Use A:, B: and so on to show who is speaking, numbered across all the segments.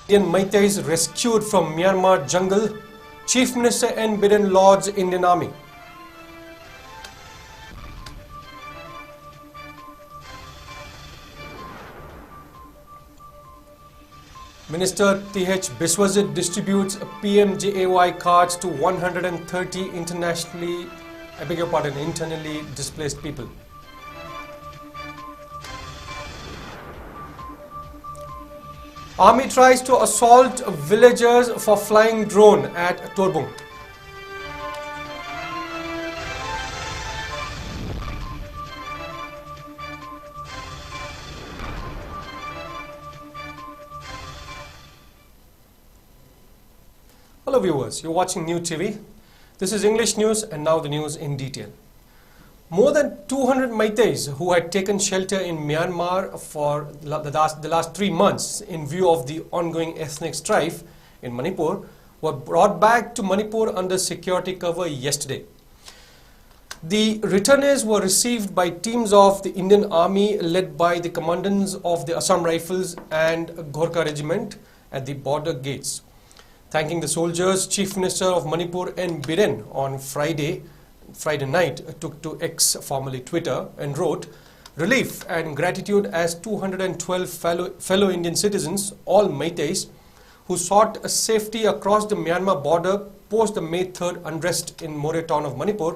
A: Indian Meiteis rescued from Myanmar jungle. Chief Minister 𝗕𝗜𝗏𝗀𝗏 lauds Indian Army. Minister 𝗕𝗜𝗏𝗧𝗘𝗑𝗏 distributes PMJAY cards to 130 internally displaced people. Army tries to assault villagers for flying drone at 𝗕𝗜𝗣𝗀𝗡𝗏. Hello viewers, you're watching newtv. This is English news, and now the news in detail. More than 200 Meiteis who had taken shelter in Myanmar for the last 3 months in view of the ongoing ethnic strife in Manipur were brought back to Manipur under security cover yesterday. The returnees were received by teams of the Indian Army led by the commandants of the Assam Rifles and 𝗕𝗜𝗣𝗀𝗠 Regiment at the border gates. Thanking the soldiers, Chief Minister of Manipur 𝗕𝗜𝗏𝗀𝗏𝗏 on Friday night took to X, formerly Twitter, and wrote, "Relief and gratitude as 212 fellow Indian citizens, all Meiteis, who sought safety across the Myanmar border post the May 3rd unrest in More town of Manipur,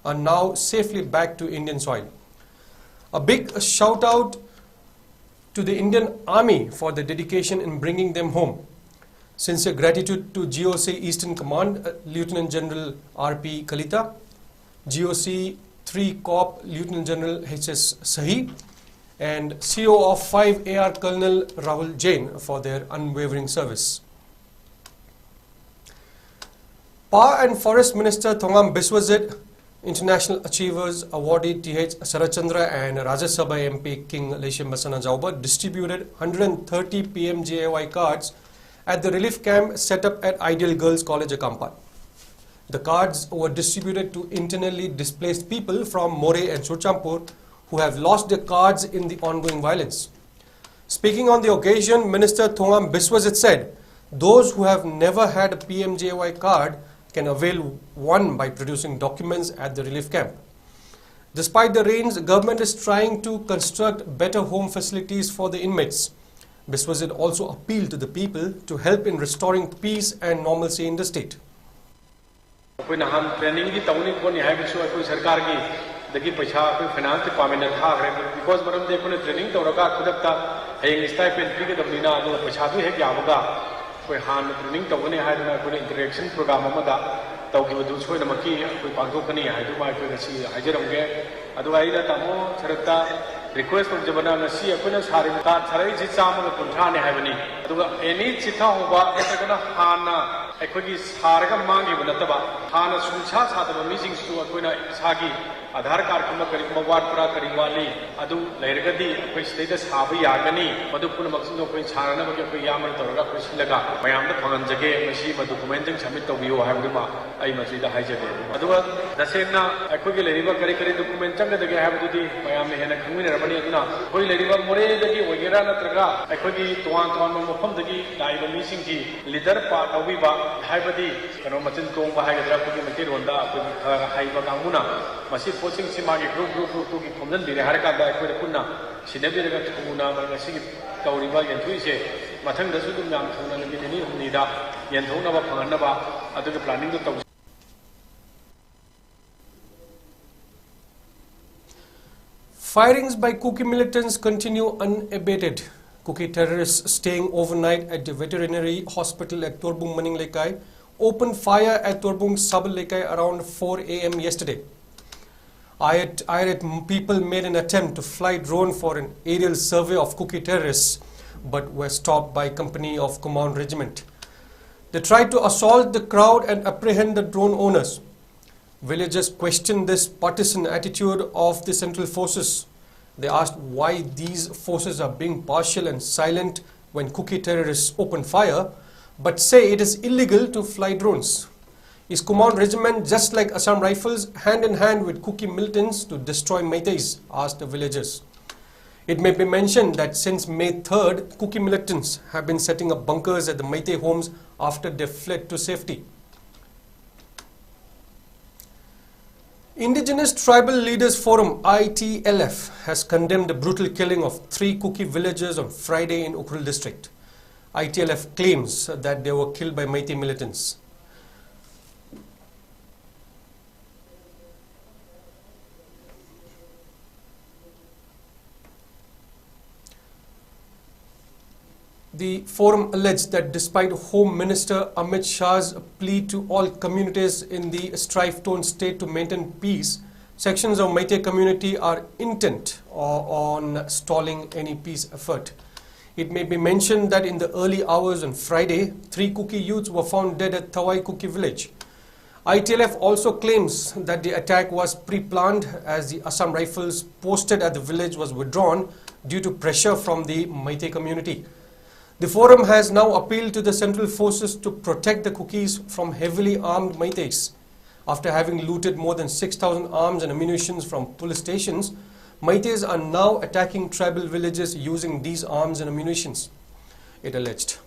A: are now safely back to Indian soil." A big shout out to the Indian Army for the dedication in bringing them home. Sincere gratitude to GOC Eastern Command Lieutenant General R.P. Kalita, GOC 3 Corp Lieutenant General H.S. Sahi, and CO of 5 AR Colonel Rahul Jain for their unwavering service. Power and Forest Minister 𝗏𝗏𝗓𝗏 Biswajit, International Achievers Awardee T.H. Saratchandra and Rajya Sabha MP King Leisham Basana Jauba distributed 130 PMJAY cards at the relief camp set up at Ideal Girls College, Akampan. The cards were distributed to internally displaced people from More and Surchampur who have lost their cards in the ongoing violence. Speaking on the occasion, Minister 𝗏𝗏𝗓𝗏 Biswajit said, those who have never had a PMJAY card can avail one by producing documents at the relief camp. Despite the rains, the government is trying to construct better home facilities for the inmates. Biswajit also appealed to the people to help in restoring peace and normalcy in the state.
B: request of Jabana see a Kuna Sari Sarai Sama Kuntani Havani. Any Chita Huba, Hana, Equigi Sarga Mangi Vanataba, Hana Sunchas had a meeting to Akuna Sagi, Adhar Karkuma Karimawatra Karimali, Adu Lergadi, which status Habi Yagani, Madukuna Maxino Prince Harana, Yaman Tora Prishilaga, Mayam the Panjage, Mashima documenting Samito Vio Havima, I must read the Hajade. Adua, the Sena, Equigi River Karikari document, the have to the Miami and a community. Hoi Leriva More the Wagirana Traga, Equigi, Tuan Mofam the Diva Missing leader part of Viva, Hibadi, Kanomatin Tomba Hagadra, Matirunda, Haiba Kamuna, Massive Forcing Simagi group to Kuman, the Haraka, Equipuna, Sinebi Kuna, Masi Kauriba, and Tuise, Matanga Sudum, and Nida, Yantona Panaba, at the planning to.
A: Firings by Kuki militants continue unabated. Kuki terrorists staying overnight at the veterinary hospital at 𝗕𝗏𝗧𝗏 Maninglekai opened fire at 𝗕𝗏𝗧𝗏 Sabalekai around 4 a.m. yesterday. Irate people made an attempt to fly drone for an aerial survey of Kuki terrorists, but were stopped by company of command regiment. They tried to assault the crowd and apprehend the drone owners. Villagers questioned this partisan attitude of the central forces. They asked why these forces are being partial and silent when Kuki terrorists open fire, but say it is illegal to fly drones. Is command regiment just like Assam Rifles hand in hand with Kuki militants to destroy Meiteis? Asked the villagers. It may be mentioned that since May 3rd, Kuki militants have been setting up bunkers at the Meitei homes after they fled to safety. Indigenous Tribal Leaders Forum ITLF has condemned the brutal killing of 3 Kuki villagers on Friday in Ukhrul district. ITLF claims that they were killed by Meitei militants. The forum alleged that despite Home Minister Amit Shah's plea to all communities in the strife-torn state to maintain peace, sections of Meitei community are intent on stalling any peace effort. It may be mentioned that in the early hours on Friday, 3 Kuki youths were found dead at 𝗬𝗟𝗃𝗃 village. ITLF also claims that the attack was pre-planned as the Assam Rifles posted at the village was withdrawn due to pressure from the Meitei community. The forum has now appealed to the central forces to protect the Kukis from heavily armed Meiteis. After having looted more than 6,000 arms and ammunition from police stations, Meiteis are now attacking tribal villages using these arms and ammunition, it alleged.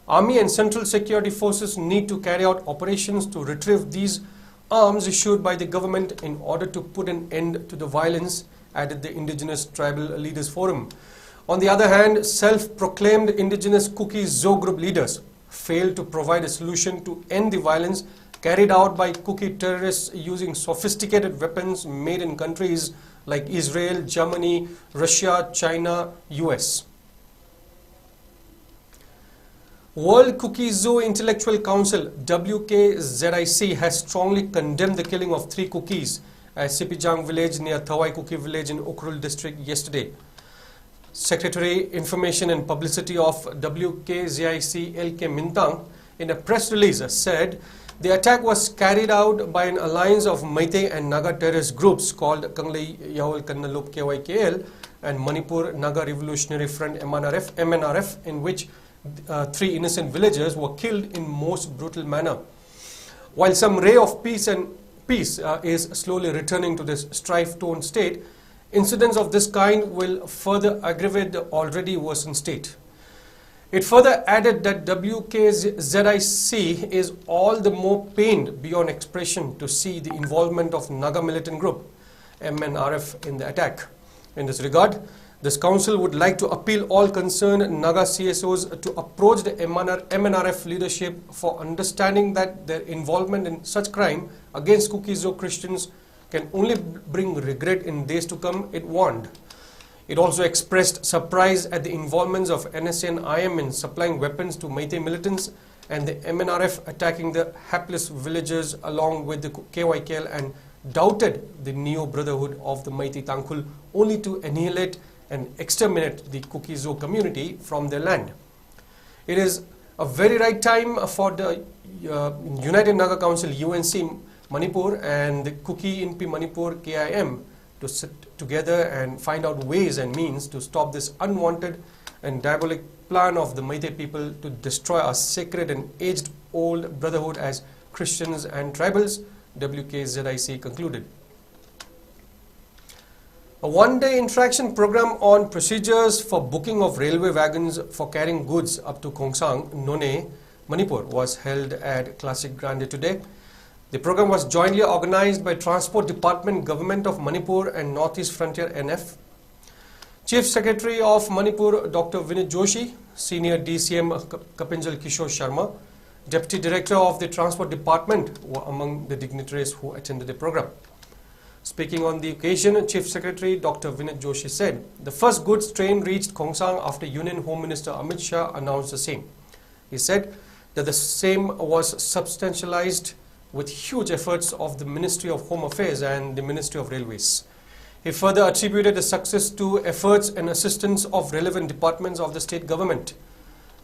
A: Army and central security forces need to carry out operations to retrieve these arms issued by the government in order to put an end to the violence, added the Indigenous Tribal Leaders Forum. On the other hand, self-proclaimed indigenous Kuki Zo group leaders failed to provide a solution to end the violence carried out by Kuki terrorists using sophisticated weapons made in countries like Israel, Germany, Russia, China, US. World Kuki Zo Intellectual Council WKZIC has strongly condemned the killing of 3 Kukis at Sipijang village near 𝗬𝗟𝗃𝗃 village in Ukhrul district yesterday. Secretary Information and Publicity of WKZIC 𝗕𝗟𝗏𝗏 in a press release said the attack was carried out by an alliance of Meitei and Naga terrorist groups called 𝗥𝗘𝗦𝗪𝗏𝗪𝗏𝗪𝗏 and Manipur Naga Revolutionary Front MNRF, in which 3 innocent villagers were killed in most brutal manner. While some ray of peace is slowly returning to this strife-torn state, incidents of this kind will further aggravate the already worsened state. It further added that WKZIC is all the more pained beyond expression to see the involvement of Naga militant group MNRF in the attack. In this regard, this council would like to appeal all concerned Naga CSOs to approach the MNRF leadership for understanding that their involvement in such crime against Kuki Zo Christians can only bring regret in days to come, it warned. It also expressed surprise at the involvement of NSA and IM in supplying weapons to Meitei militants and the MNRF attacking the hapless villagers along with the KYKL, and doubted the Neo Brotherhood of the Meitei Tangkhul only to annihilate and exterminate the Kuki Zo community from their land. It is a very right time for the United Naga Council UNC Manipur and the Kuki Inpi Manipur KIM to sit together and find out ways and means to stop this unwanted and diabolic plan of the Meitei people to destroy our sacred and aged-old brotherhood as Christians and tribals, WKZIC concluded. A one-day interaction program on procedures for booking of railway wagons for carrying goods up to Khongsang, None, Manipur was held at Classic Grande today. The program was jointly organized by Transport Department, Government of Manipur and Northeast Frontier NF. Chief Secretary of Manipur, Dr. Vinit Joshi, Senior DCM 𝗕𝗏𝗃𝗃 Sharma, Deputy Director of the Transport Department were among the dignitaries who attended the program. Speaking on the occasion, Chief Secretary Dr. Vinit Joshi said, the first goods train reached Khongsang after Union Home Minister Amit Shah announced the same. He said that the same was substantialized with huge efforts of the Ministry of Home Affairs and the Ministry of Railways. He further attributed the success to efforts and assistance of relevant departments of the state government.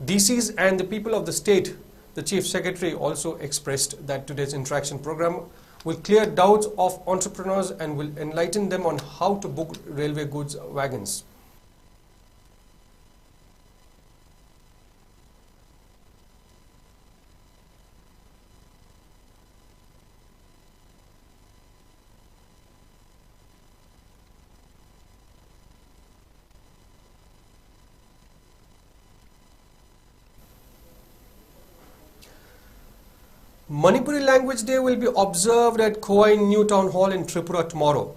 A: DCs and the people of the state. The Chief Secretary also expressed that today's interaction program will clear doubts of entrepreneurs and will enlighten them on how to book railway goods wagons. Manipuri Language Day will be observed at Khowai New Town Hall in Tripura tomorrow.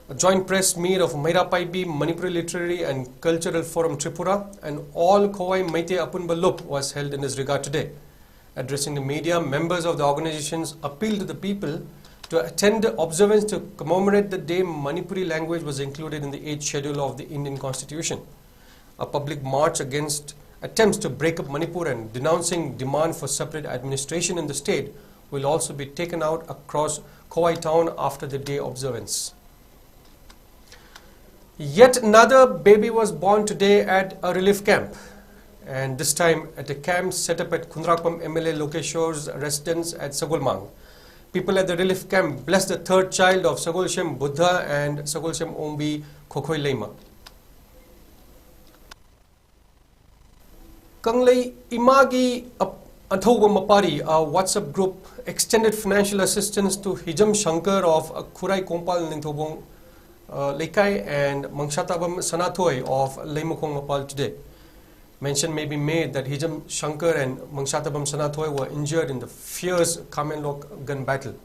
A: A joint press meet of 𝗓𝗏𝗘𝗍 Manipuri Literary and Cultural Forum Tripura and all Khowai Maite Apunba Lup was held in this regard today. Addressing the media, members of the organizations appealed to the people to attend the observance to commemorate the day Manipuri language was included in the 8th schedule of the Indian Constitution. A public march against attempts to break up Manipur and denouncing demand for separate administration in the state will also be taken out across Khowai town after the day observance. Yet another baby was born today at a relief camp, and this time at a camp set up at 𝗕𝗓𝗏𝗓𝗏 MLA Lokeshwar's residence at Sagolmang. People at the relief camp blessed the third child of 𝗕𝗏𝗏𝗧𝗏 and 𝗕𝗏𝗏𝗏𝗧𝗏. Kanglei Imagi Athauba Mapari, a WhatsApp group, extended financial assistance to 𝗕𝗔𝗥𝗗𝗓𝗏 of Khurai Kompal Ningthobong Laikai and 𝗥𝗘𝗦𝗪𝗧𝗏 of Laymukhong Mapal today. Mention may be made that 𝗕𝗔𝗥𝗗𝗓𝗏 and 𝗥𝗘𝗦𝗪𝗧𝗏 were injured in the fierce Kamenlok gun battle.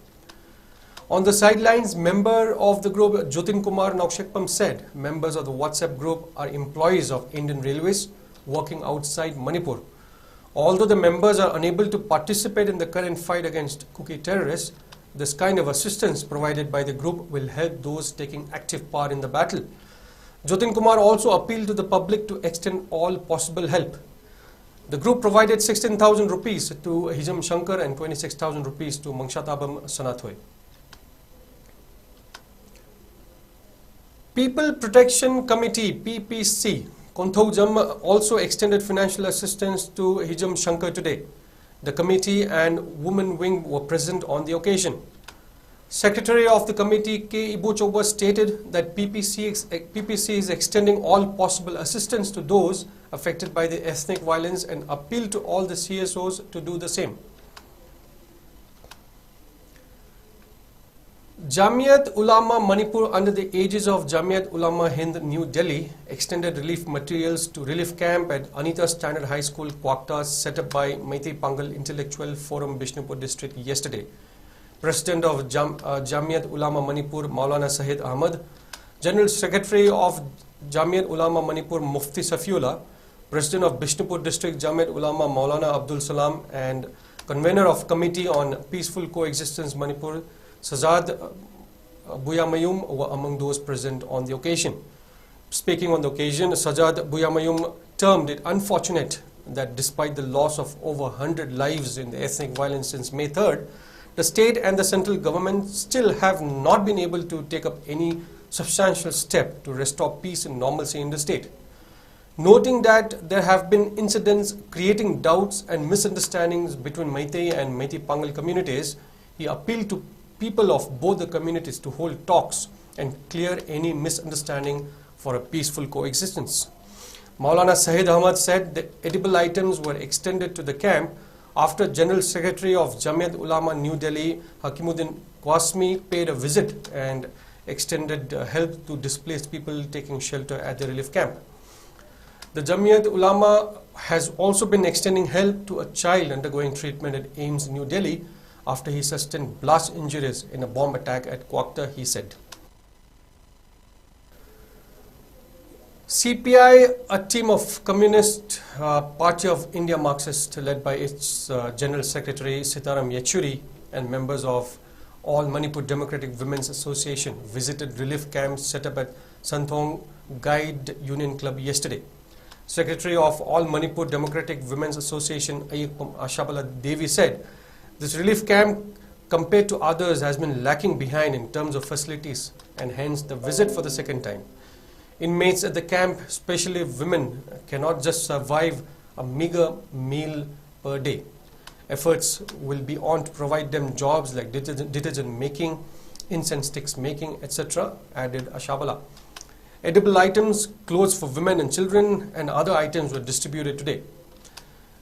A: On the sidelines, member of the group 𝗜𝗚𝗜𝗚𝗏 said members of the WhatsApp group are employees of Indian Railways working outside Manipur. Although the members are unable to participate in the current fight against Kuki terrorists, this kind of assistance provided by the group will help those taking active part in the battle. 𝗜𝗚𝗜𝗚𝗏 also appealed to the public to extend all possible help. The group provided 16,000 rupees to 𝗕𝗔𝗥𝗗𝗓𝗏 and 26,000 rupees to 𝗥𝗘𝗦𝗪𝗧𝗏. People Protection Committee PPC 𝗠𝗘𝗜𝗧𝗏 also extended financial assistance to 𝗕𝗔𝗥𝗗𝗓𝗏 today. The committee and women wing were present on the occasion. Secretary of the committee 𝗕𝗜𝗦𝗪𝗏 stated that PPC is extending all possible assistance to those affected by the ethnic violence and appealed to all the CSOs to do the same. Jamiat Ulama Manipur, under the aegis of Jamiat Ulama Hind New Delhi, extended relief materials to relief camp at Anita Standard High School, 𝗥𝗘𝗦𝗪𝗧, set up by Maite Pangal Intellectual Forum, Bishnupur District yesterday. President of Jamiat Ulama Manipur, Maulana Sahid Ahmad, General Secretary of Jamiat Ulama Manipur, Mufti Safiullah, President of Bishnupur District Jamiat Ulama, Maulana Abdul Salam, and Convener of Committee on Peaceful Coexistence Manipur, Sajad Buyamayum, were among those present on the occasion. Speaking on the occasion, Sajad Buyamayum termed it unfortunate that despite the loss of over 100 lives in the ethnic violence since May 3rd, the state and the central government still have not been able to take up any substantial step to restore peace and normalcy in the state. Noting that there have been incidents creating doubts and misunderstandings between Maite and Maite Pangal communities, he appealed to people of both the communities to hold talks and clear any misunderstanding for a peaceful coexistence. Maulana Sahid Ahmad said the edible items were extended to the camp after General Secretary of Jamiat Ulama New Delhi, Hakimuddin Qasmi, paid a visit and extended help to displaced people taking shelter at the relief camp. The Jamiat Ulama has also been extending help to a child undergoing treatment at AIIMS New Delhi after he sustained blast injuries in a bomb attack at 𝗥𝗘𝗦𝗪𝗧, he said. CPI, a team of Communist Party of India Marxist led by its General Secretary Sitaram Yechuri and members of All Manipur Democratic Women's Association, visited relief camps set up at Santhong Guide Union Club yesterday. Secretary of All Manipur Democratic Women's Association Ayekpam Ashabala Devi said, this relief camp compared to others has been lacking behind in terms of facilities and hence the visit for the second time. Inmates at the camp, especially women, cannot just survive a meager meal per day. Efforts will be on to provide them jobs like detergent making, incense sticks making, etc., added Ashabala. Edible items, clothes for women and children, and other items were distributed today.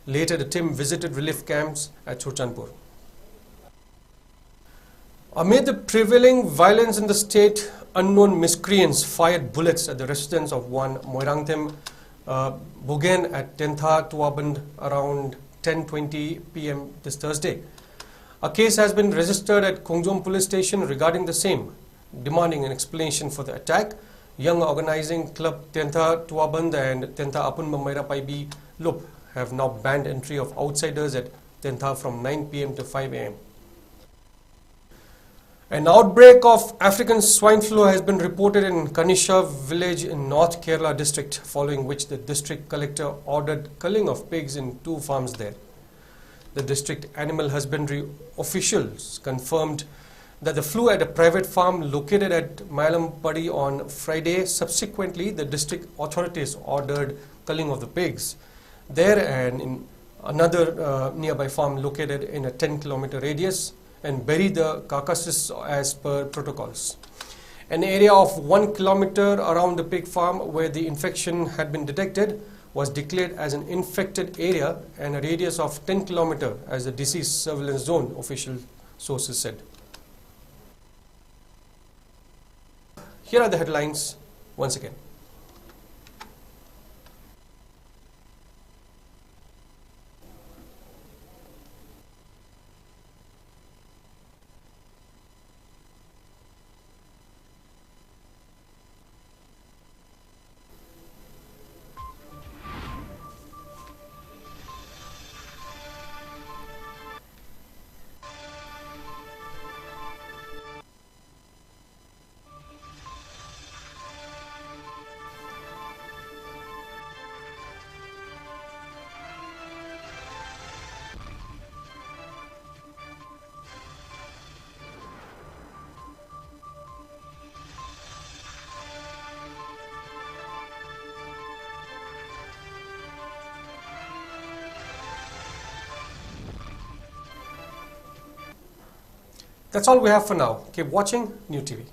A: Later, the team visited relief camps at Churchanpur. Amid the prevailing violence in the state, unknown miscreants fired bullets at the residence of one Moirangthem Bogen at Tentha Tuaband around 10:20 p.m. this Thursday. A case has been registered at Khongjom police station regarding the same, demanding an explanation for the attack. Young organizing club 𝗕𝗜𝗏𝗏𝗏 and 𝗕𝗜𝗏𝗏𝗏𝗏 have now banned entry of outsiders at 𝗕𝗏𝗏 from 9 p.m. to 5 a.m. An outbreak of African swine flu has been reported in Kanisha village in North Kerala district, following which the district collector ordered culling of pigs in 2 farms there. The district animal husbandry officials confirmed that the flu at a private farm located at Manipuri on Friday. Subsequently, the district authorities ordered culling of the pigs there and in another nearby farm located in a 10-kilometer radius, and bury the carcasses as per protocols. An area of 1 kilometer around the pig farm where the infection had been detected was declared as an infected area, and a radius of 10 kilometer as a disease surveillance zone, official sources said. Here are the headlines once again. That's all we have for now. Keep watching newtv.